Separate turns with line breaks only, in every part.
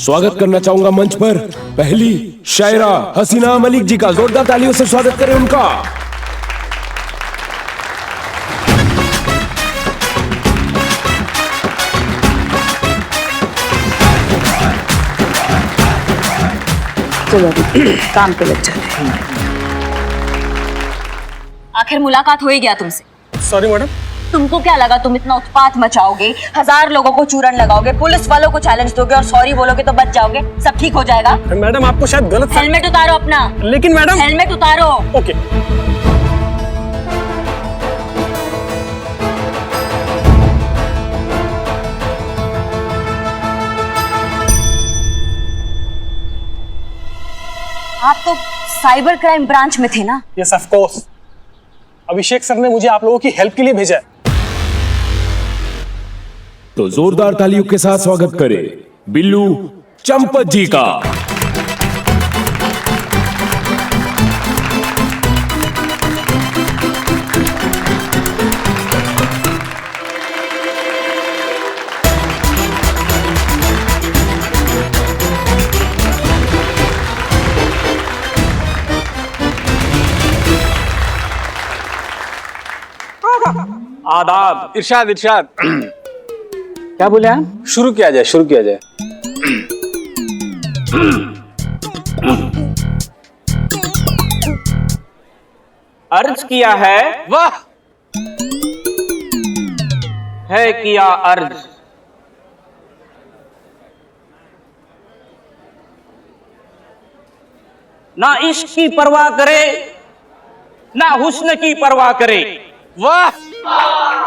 स्वागत करना चाहूंगा मंच पर पहली शायरा हसीना मलिक जी का। जोरदार तालियों से स्वागत करें उनका।
चलो काम पे लग जाते हैं।
आखिर मुलाकात हो ही गया तुमसे।
Sorry madam.
तुमको क्या लगा तुम इतना उत्पात मचाओगे, 1000 लोगों को चूरन लगाओगे, पुलिस वालों को चैलेंज दोगे और सॉरी बोलोगे तो बच जाओगे, सब ठीक हो जाएगा?
मैडम आपको शायद गलत।
हेलमेट उतारो अपना।
लेकिन मैडम।
हेलमेट उतारो।
ओके।
आप तो साइबर क्राइम ब्रांच में थे ना?
Yes of course. Abhishek sir ने मुझे आप लोगों की हेल्प के लिए भेजा है।
तो जोरदार तालियों के साथ स्वागत करें बिल्लू चंपत जी का।
आदाब। इरशाद इरशाद।
क्या बोले आप?
शुरू किया जाए, शुरू किया जाए।
अर्ज किया है,
वाह।
है किया अर्ज, ना इश्क की परवाह करे, ना हुस्न की परवाह करे।
वाह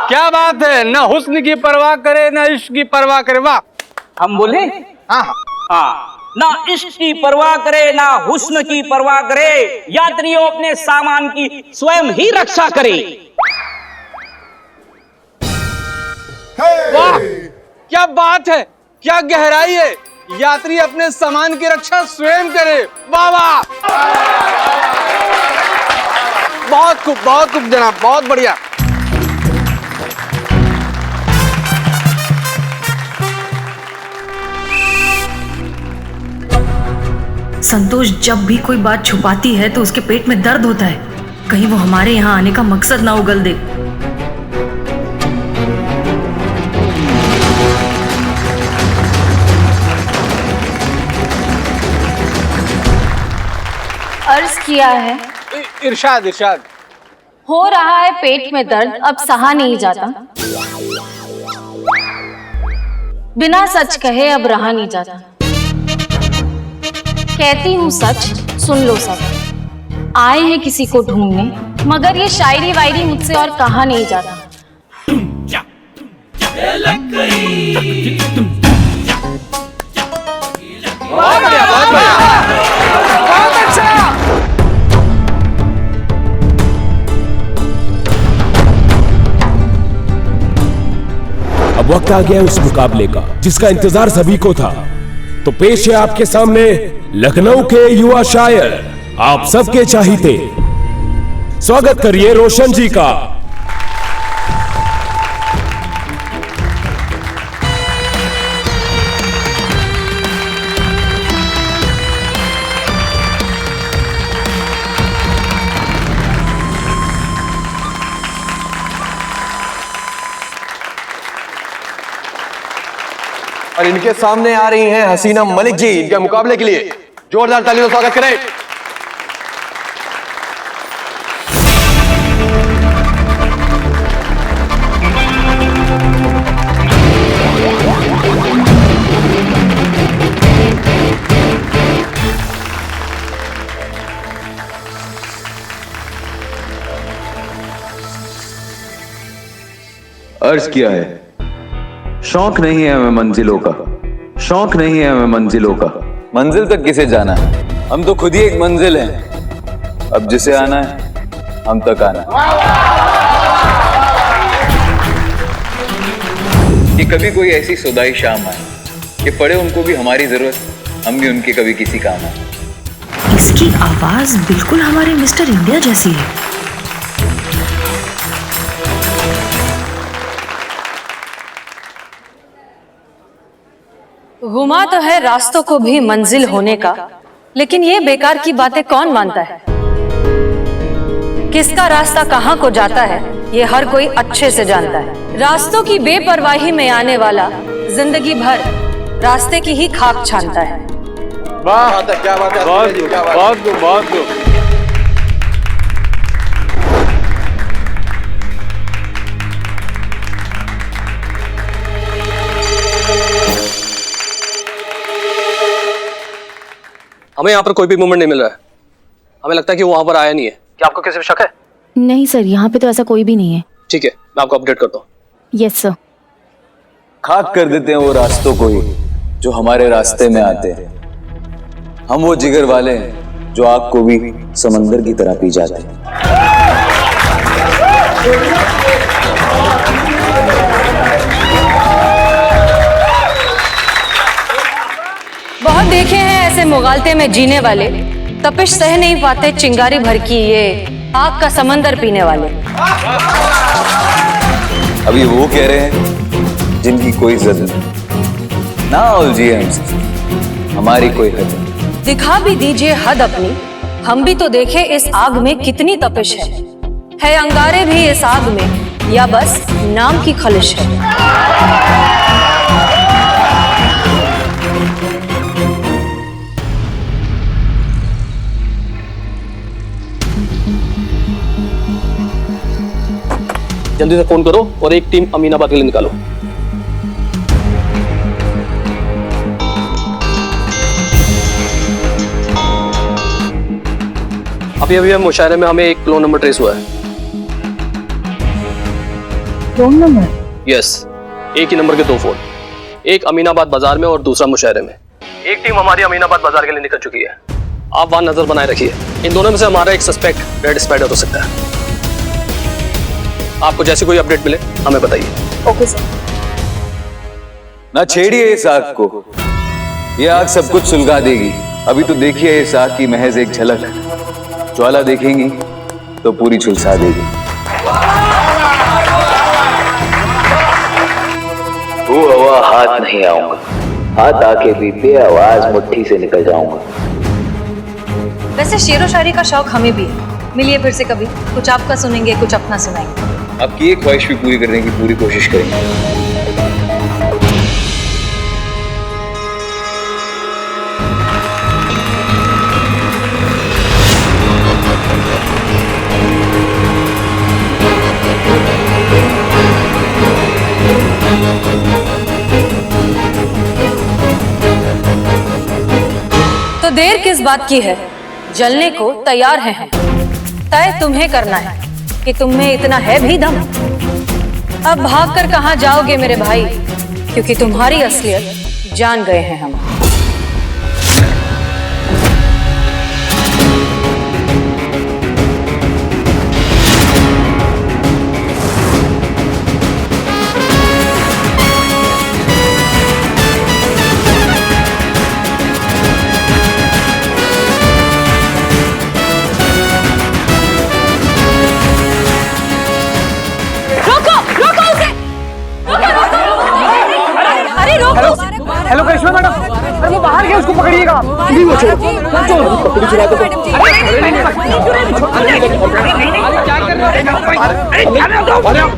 क्या बात है। ना हुस्न की परवाह करे, ना इश्क की परवाह करे। वाह।
हम बोले
हाँ
हाँ, ना इश्क की परवाह करे, ना हुस्न की परवाह करे, यात्रियों अपने सामान की स्वयं ही रक्षा करे।
वाह क्या बात है, क्या गहराई है। यात्री अपने सामान की रक्षा स्वयं करे। वाह वाह, बहुत खूब जनाब, बहुत बढ़िया।
संतोष जब भी कोई बात छुपाती है तो उसके पेट में दर्द होता है। कहीं वो हमारे यहाँ आने का मकसद ना उगल दे।
अर्ज किया है,
इरशाद इरशाद।
हो रहा है पेट में दर्द, अब सहा नहीं जाता। बिना सच कहे अब रहा नहीं जाता। कहती हूँ सच, सुन लो सब। आए हैं किसी को ढूंढने, मगर ये शायरी वायरी मुझसे और कहा नहीं जाता।
बहुत बढ़िया, बहुत बढ़िया, बहुत अच्छा।
अब वक्त आ गया है उस मुकाबले का जिसका इंतजार सभी को था। तो पेश है आपके सामने लखनऊ के युवा शायर, आप सबके चाहते। स्वागत करिए रोशन जी का।
और इनके सामने आ रही हैं हसीना मलिक जी। इनके मुकाबले के लिए जोरदार तालियों से स्वागत करें।
अर्ज किया है, शौक नहीं है हमें मंजिलों का, शौक नहीं है हमें मंजिलों का। मंजिल तक किसे जाना है, हम तो खुद ही एक मंजिल हैं। अब जिसे आना है हम तक आना है। कि कभी कोई ऐसी सुदाई शाम आए कि पड़े उनको भी हमारी जरूरत, हम भी उनके कभी किसी काम आए।
इसकी आवाज बिल्कुल हमारे मिस्टर इंडिया जैसी है। घुमा तो है रास्तों को भी मंजिल होने का, लेकिन ये बेकार की बातें कौन मानता है? किसका रास्ता कहाँ को जाता है ये हर कोई अच्छे से जानता है। रास्तों की बेपरवाही में आने वाला जिंदगी भर रास्ते की ही खाक छानता है।
वाह, क्या बात है,
बहुत खूब। हमें यहाँ पर कोई भी मूवमेंट नहीं मिल रहा है। हमें लगता है कि वो वहां पर आया नहीं है। क्या आपको किसी पे शक है?
नहीं सर, यहाँ पे तो ऐसा कोई भी नहीं है।
ठीक है, मैं आपको अपडेट करता हूँ।
Yes sir.
खाक कर देते हैं वो रास्तों को ही जो हमारे रास्ते में आते हैं। हम वो जिगर वाले हैं जो आग को भी समंदर की तरह पी जाते हैं।
बहुत देखे हैं ऐसे मुगालते में जीने वाले, तपिश सह नहीं पाते चिंगारी भर की ये आग का समंदर पीने वाले।
अभी वो कह रहे हैं जिनकी कोई इज्जत नहीं। ना उलझिए हमसे, हमारी कोई हद नहीं।
दिखा भी दीजिए हद अपनी, हम भी तो देखे इस आग में कितनी तपिश है अंगारे भी इस आग में या बस नाम की खलिश है।
जल्दी से फोन करो और एक टीम अमीनाबाद के लिए निकालो। अभी अभी हम मुशायरे में हमें एक क्लोन नंबर ट्रेस हुआ है।
Clone number?
यस, एक ही नंबर के 2 फोन, एक अमीनाबाद बाजार में और दूसरा मुशायरे में। एक टीम हमारी अमीनाबाद बाजार के लिए निकल चुकी है। आप वहां नजर बनाए रखिए। इन दोनों में से हमारा एक सस्पेक्ट रेड स्पाइडर हो सकता है। आपको जैसे कोई अपडेट मिले हमें बताइए।
Okay sir.
ना छेड़िए इस आग को, ये आग सब कुछ सुलगा देगी। अभी तो देखिए इस आग की महज एक झलक, ज्वाला देखेंगी तो पूरी झुलसा देगी। वो हवा हाथ नहीं आऊंगा, हाथ आके भी बेआवाज मुट्ठी से निकल जाऊंगा।
वैसे शेरो शायरी का शौक हमें भी है। मिलिए फिर से कभी, कुछ आपका सुनेंगे, कुछ अपना सुनाएंगे।
आपकी एक ख्वाहिश भी पूरी करने की पूरी कोशिश करेंगे।
तो देर किस बात की है, जलने को तैयार हैं हम। तय तुम्हें करना है कि तुम में इतना है भी दम। अब भागकर कहां जाओगे मेरे भाई, क्योंकि तुम्हारी असलियत जान गए हैं हम।
हेलो करिश्मा मैडम, अरे वो बाहर गए, उसको पकड़िएगा। नहीं वो छोड़ो, पकड़ी चला दो। क्या कर रहे हो?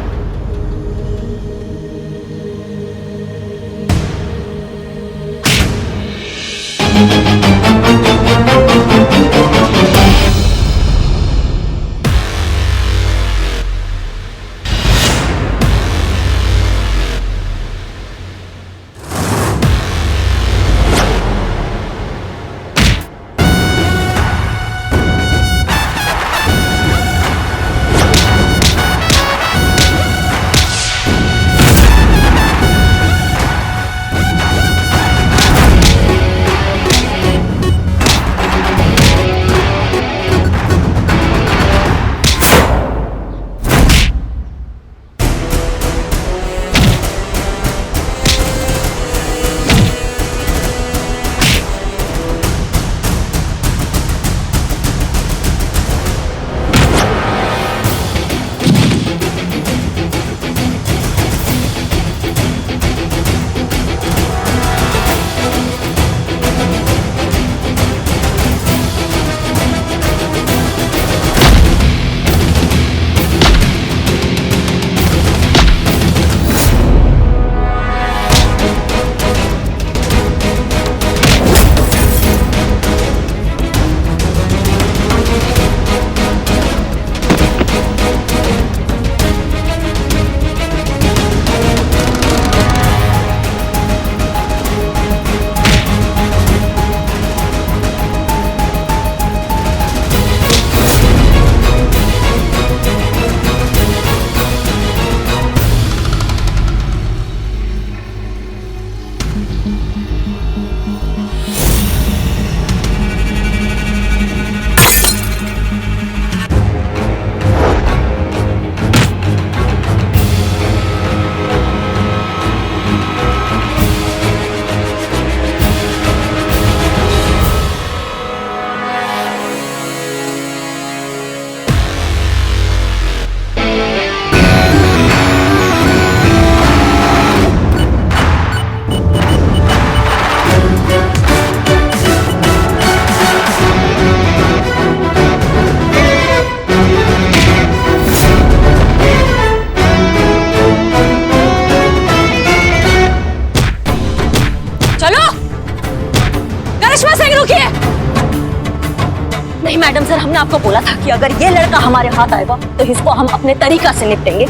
इसको बोला था कि अगर ये लड़का हमारे हाथ आएगा तो इसको हम अपने तरीका से निपटेंगे।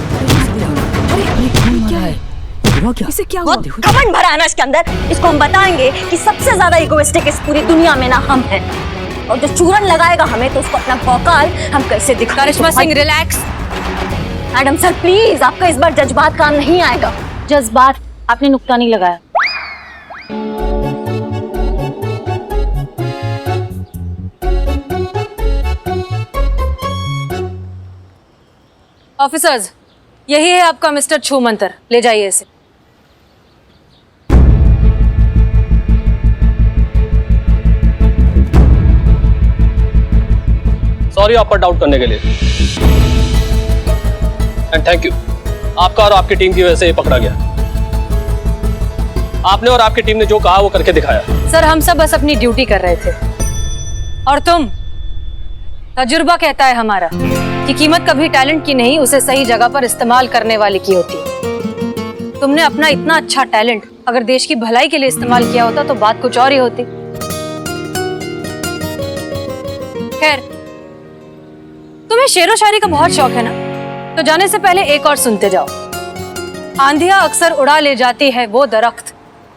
इसे क्या हुआ?
बहुत घमंड भरा है ना इसके अंदर। इसको हम बताएंगे कि सबसे ज्यादा इगोइस्टिक इस पूरी दुनिया में ना हम हैं, और जो चूरन लगाएगा हमें तो उसको अपना भौकाल हम कैसे दिखाएं।
Karishma Singh relax.
Madam sir please, आपका इस बार जज्बात काम नहीं आएगा।
जज्बात? आपने नुक्ता नहीं लगाया।
ऑफिसर्स, यही है आपका मिस्टर छू मंतर, ले जाइए इसे।
सॉरी आप पर डाउट करने के लिए, एंड थैंक यू। आपका और आपकी टीम की वजह से ये पकड़ा गया। आपने और आपकी टीम ने जो कहा वो करके दिखाया।
सर हम सब बस अपनी ड्यूटी कर रहे थे, और तुम, तजुर्बा कहता है हमारा कि कीमत कभी टैलेंट की नहीं, उसे सही जगह पर इस्तेमाल करने वाले की होती है। तुमने अपना इतना अच्छा टैलेंट अगर देश की भलाई के लिए इस्तेमाल किया होता तो बात कुछ और ही होती। खैर, तुम्हें शेरो शायरी का बहुत शौक है ना, तो जाने से पहले एक और सुनते जाओ। आंधियां अक्सर उड़ा ले जाती है वो दरख्त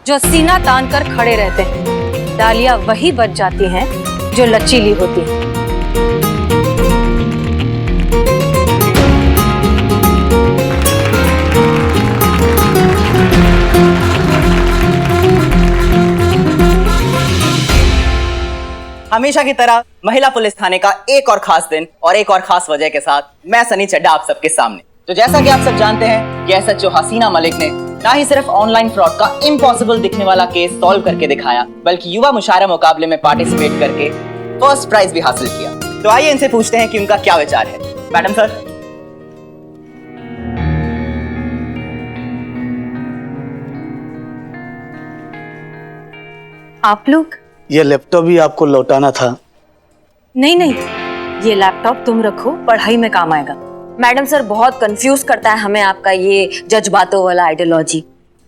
जो सीना तान कर खड़े रहते हैं, डालियां वही बच जाती हैं जो लचीली होती हैं।
हमेशा की तरह महिला पुलिस थाने का एक और खास दिन और एक और खास वजह के साथ मैं सनी चड्ढा आप सबके सामने। तो जैसा कि आप सब जानते हैं कि एसएचओ हसीना मलिक ने ना ही सिर्फ ऑनलाइन फ्रॉड का इम्पॉसिबल दिखने वाला केस सॉल्व करके दिखाया, बल्कि युवा मुशायरा मुकाबले में पार्टिसिपेट करके फर्स्ट प्राइज भी हासिल किया। तो आइए इनसे पूछते हैं कि उनका क्या विचार है। Madam sir.
आप लोग?
ये लैपटॉप भी आपको लौटाना था।
नहीं नहीं, ये लैपटॉप तुम रखो, पढ़ाई में काम आएगा।
मैडम सर बहुत कंफ्यूज करता है हमें आपका ये जज्बातों वाला आइडियोलॉजी।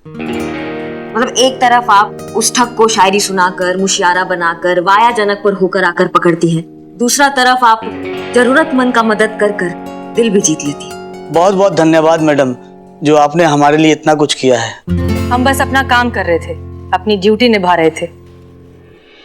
मतलब एक तरफ आप उस ठग को शायरी सुनाकर, मुशियारा बनाकर, वाया जनक पर होकर आकर पकड़ती हैं, दूसरा तरफ आप जरूरतमंद का मदद कर कर दिल भी जीत लेती है।
बहुत बहुत धन्यवाद मैडम, जो आपने हमारे लिए इतना कुछ किया है।
हम बस अपना काम कर रहे थे, अपनी ड्यूटी निभा रहे थे,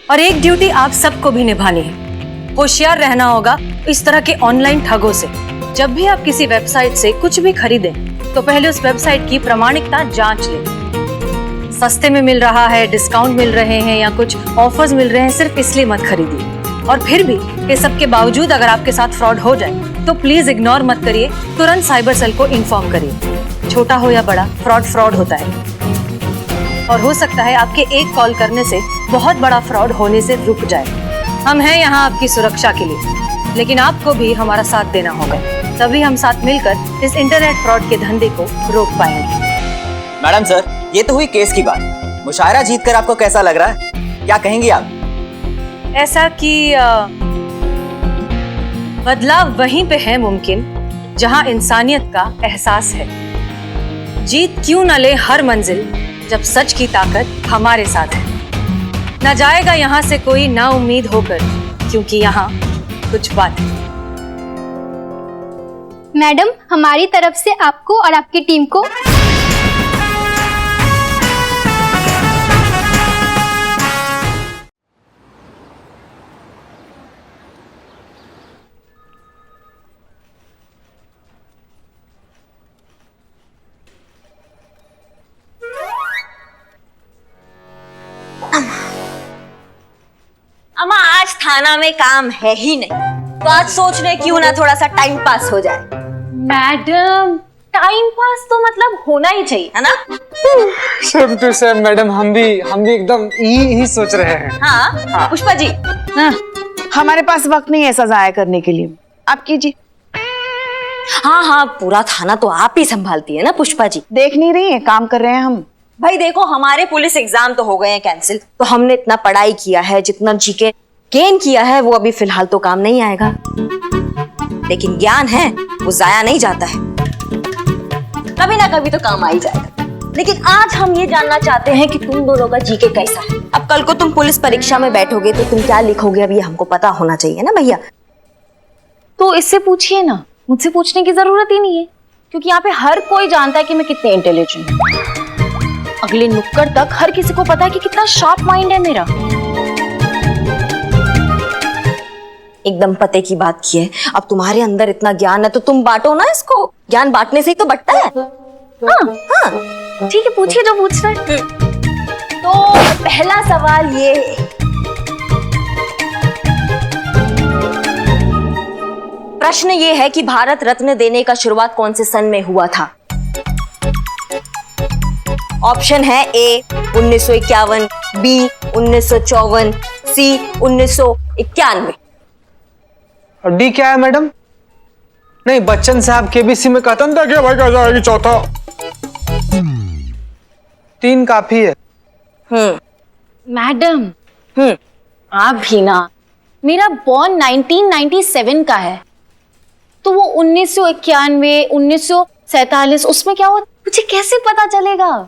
और एक ड्यूटी आप सबको भी निभानी है। होशियार रहना होगा इस तरह के ऑनलाइन ठगों से। जब भी आप किसी वेबसाइट से कुछ भी खरीदें तो पहले उस वेबसाइट की प्रामाणिकता जांच लें। सस्ते में मिल रहा है, डिस्काउंट मिल रहे हैं या कुछ ऑफर्स मिल रहे हैं, सिर्फ इसलिए मत खरीदिए। और फिर भी ये सब के बावजूद अगर आपके साथ फ्रॉड हो जाए तो प्लीज इग्नोर मत करिए, तुरंत साइबर सेल को इन्फॉर्म करिए। छोटा हो या बड़ा, फ्रॉड होता है, और हो सकता है आपके एक कॉल करने से बहुत बड़ा फ्रॉड होने से रुक जाए। हम हैं यहाँ आपकी सुरक्षा के लिए, लेकिन आपको भी हमारा साथ देना होगा, तभी हम साथ मिलकर इस इंटरनेट फ्रॉड के धंधे को रोक पाएंगे।
मैडम सर, ये तो हुई केस की बात। मुशायरा जीतकर आपको कैसा लग रहा है, क्या कहेंगी आप?
ऐसा कि बदलाव वहीं पे है मुमकिन जहां इंसानियत का एहसास है। जीत क्यों न ले हर मंजिल जब सच की ताकत हमारे साथ है। न जाएगा यहाँ से कोई ना उम्मीद होकर, क्योंकि यहाँ कुछ बात है।
मैडम, हमारी तरफ से आपको और आपकी टीम को
अम्मा आज थाना में काम है ही नहीं, तो आज सोच रहे क्यों ना थोड़ा सा टाइम पास हो जाए।
मैडम, टाइम पास तो मतलब होना ही चाहिए,
है ना?
सेम टू सेम मैडम, हम भी एकदम यही सोच रहे हैं।
हाँ। पुष्पा जी।
हाँ, हमारे पास वक्त नहीं है ऐसा जाया करने के लिए, आप कीजिए।
हाँ, पूरा थाना तो आप ही संभालती है ना पुष्पा जी।
देख नहीं रही है, काम कर रहे हैं हम।
भाई देखो, हमारे पुलिस एग्जाम तो हो गए हैं कैंसिल, तो हमने इतना पढ़ाई किया है, जितना जीके गेन किया है वो अभी फिलहाल तो काम नहीं आएगा, लेकिन ज्ञान है वो जाया नहीं जाता है, कभी ना कभी तो काम आ ही जाएगा। लेकिन आज हम ये जानना चाहते हैं कि तुम दोनों का जीके कैसा है। अब कल को तुम पुलिस परीक्षा में बैठोगे तो तुम क्या लिखोगे, अब ये हमको पता होना चाहिए ना भैया।
तो इससे पूछिए ना, मुझसे पूछने की जरूरत ही नहीं है, क्योंकि यहाँ पे हर कोई जानता है कि मैं कितने इंटेलिजेंट हूँ। अगले नुक्कड़ तक हर किसी को पता है कि कितना शार्प माइंड है मेरा।
एकदम पते की बात की है। अब तुम्हारे अंदर इतना ज्ञान है तो तुम बांटो ना इसको। ज्ञान बांटने से ही तो बढ़ता है।
हाँ ठीक है, पूछिए जो पूछ रहे।
तो पहला सवाल ये है, प्रश्न ये है कि भारत रत्न देने का शुरुआत कौन से सन में हुआ था? ऑप्शन है ए 1951, बी 1954, सी 1991।
और डी क्या है मैडम? नहीं, बच्चन साहब केबीसी में कहता था कि भाई कैसा आएगी चौथा। 3 काफी है।
मैडम आप भी ना, मेरा बॉर्न 1997 का है, तो वो 1991, 1947 उसमें क्या हुआ मुझे कैसे पता चलेगा?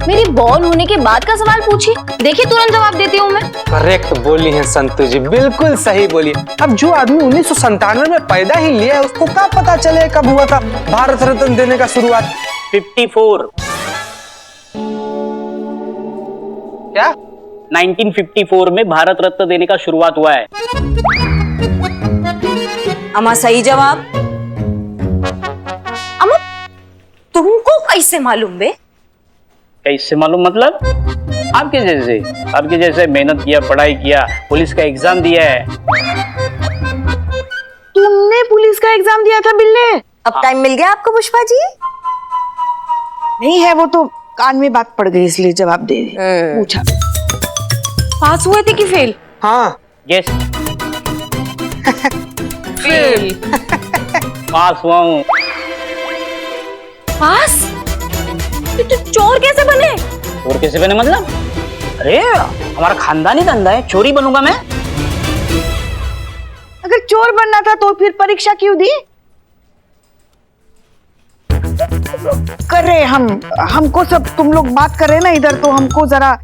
मेरी बॉर्न होने के बाद का सवाल पूछिए, देखिए तुरंत जवाब देती हूँ मैं।
करेक्ट बोली है संतु जी, बिल्कुल सही बोली। अब जो आदमी 1997 में पैदा ही लिया है उसको क्या पता चले कब हुआ था भारत रत्न देने का शुरुआत?
54।
क्या?
1954 में भारत रत्न देने का शुरुआत हुआ है।
अमा सही जवाब। अमा तुमको कैसे मालूम बे?
कैसे मालूम मतलब? आपके जैसे मेहनत किया, पढ़ाई किया, पुलिस का एग्जाम दिया है।
तुमने पुलिस का एग्जाम दिया था बिल्ले?
अब टाइम मिल गया आपको पुष्पा जी?
नहीं है, वो तो कान में बात पड़ गई इसलिए जवाब दे पूछा। पास हुए थे कि फेल?
हाँ
यस
फेल।
पास हुआ हूँ।
पास? तो चोर कैसे बने?
चोर कैसे बने मतलब? अरे हमारा खानदानी धंधा है, चोरी बनूंगा मैं?
अगर चोर बनना था तो फिर परीक्षा क्यों दी? कर रहे हमको सब तुम लोग बात कर रहे हैं ना इधर, तो हमको जरा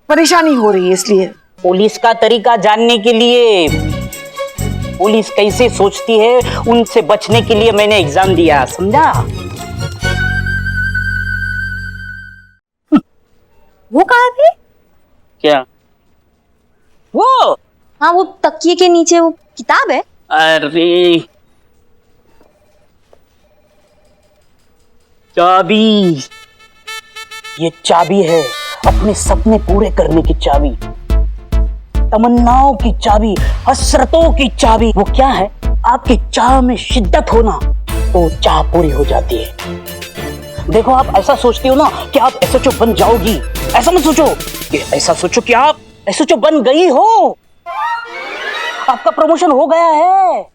परेशानी हो रही है इसलिए।
पुलिस का तरीका जानने के लिए, पुलिस कैसे सोचती है उनसे बचने के लिए मैंने एग्जाम दिया, समझा?
वो कहाँ थे?
क्या? वो
हाँ, वो तकिए के नीचे वो किताब है।
अरे चाबी, ये चाबी है अपने सपने पूरे करने की चाबी, तमन्नाओं की चाबी, हसरतों की चाबी। वो क्या है? आपकी चाह में शिद्दत होना तो चाह पूरी हो जाती है। देखो आप ऐसा सोचती हो ना कि आप एसएचओ बन जाओगी, ऐसा मत सोचो कि ऐसा सोचो कि आप एसएचओ बन गई हो, आपका प्रमोशन हो गया है,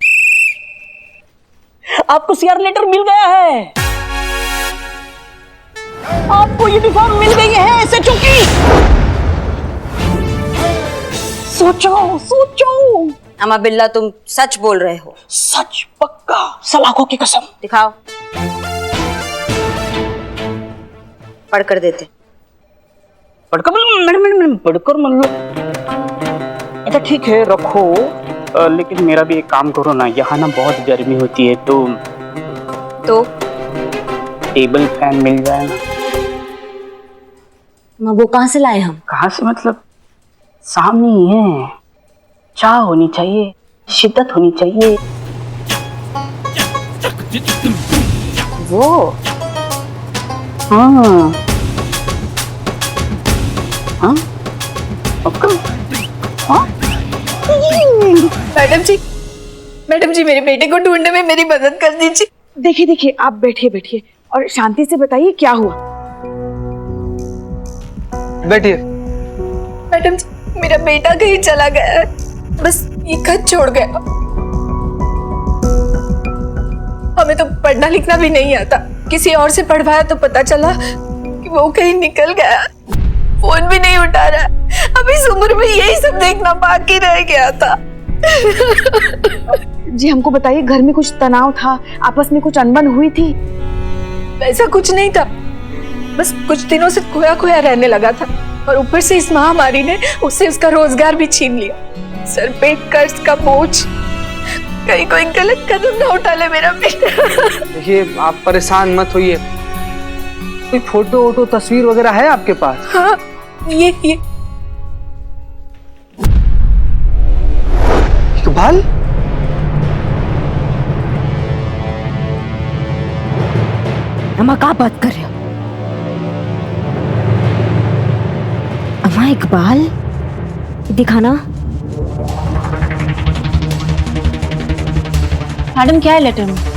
आपको सीआर लेटर मिल गया है, आपको यूनिफॉर्म मिल गई है एसएचओ की। सोचो सोचो।
अमा बिल्ला तुम सच बोल रहे हो?
सच, पक्का, सलाखों की कसम।
दिखाओ। पढ़कर देते।
पढ़कर मैडम पढ़कर मान लो। अच्छा ठीक है रखो, लेकिन मेरा भी एक काम करो ना, यहाँ ना बहुत गर्मी होती है तो टेबल फैन मिल जाए ना।
वो कहाँ से लाए हम?
कहाँ से मतलब? सामने ही है। चाह होनी चाहिए, शिद्दत होनी चाहिए।
वो
हाँ हाँ हाँ।
मैडम जी मेरे बेटे को ढूंढने में मेरी मदद कर दीजिए। देखिए आप बैठिए और शांति से बताइए क्या हुआ।
बैठिए।
मैडम जी, मेरा बेटा कहीं चला गया है, बस ये खत छोड़ गया। हमें तो पढ़ना लिखना भी नहीं आता, किसी और से पढ़वाया तो पता चला कि वो कहीं निकल गया, फोन भी नहीं उठा रहा। अब इस उम्र में यही सब देखना बाकी रह गया था।
जी हमको बताइए, घर में कुछ तनाव था, आपस में कुछ अनबन हुई थी?
वैसा कुछ नहीं था, बस कुछ दिनों से खोया खोया रहने लगा था। और ऊपर से इस महामारी ने उससे उसका रोजगार भी छीन लिया। सर पे कर्ज का बोझ, कहीं कोई गलत कदम ना उठा ले मेरा बेटा।
देखिए आप परेशान मत होइए, कोई फोटो वोटो तस्वीर वगैरह है आपके पास?
हाँ ये
इकबाल,
अम्मा क्या बात कर रहे हो? अम्मा इकबाल दिखाना।
मैडम क्या है लेटर में?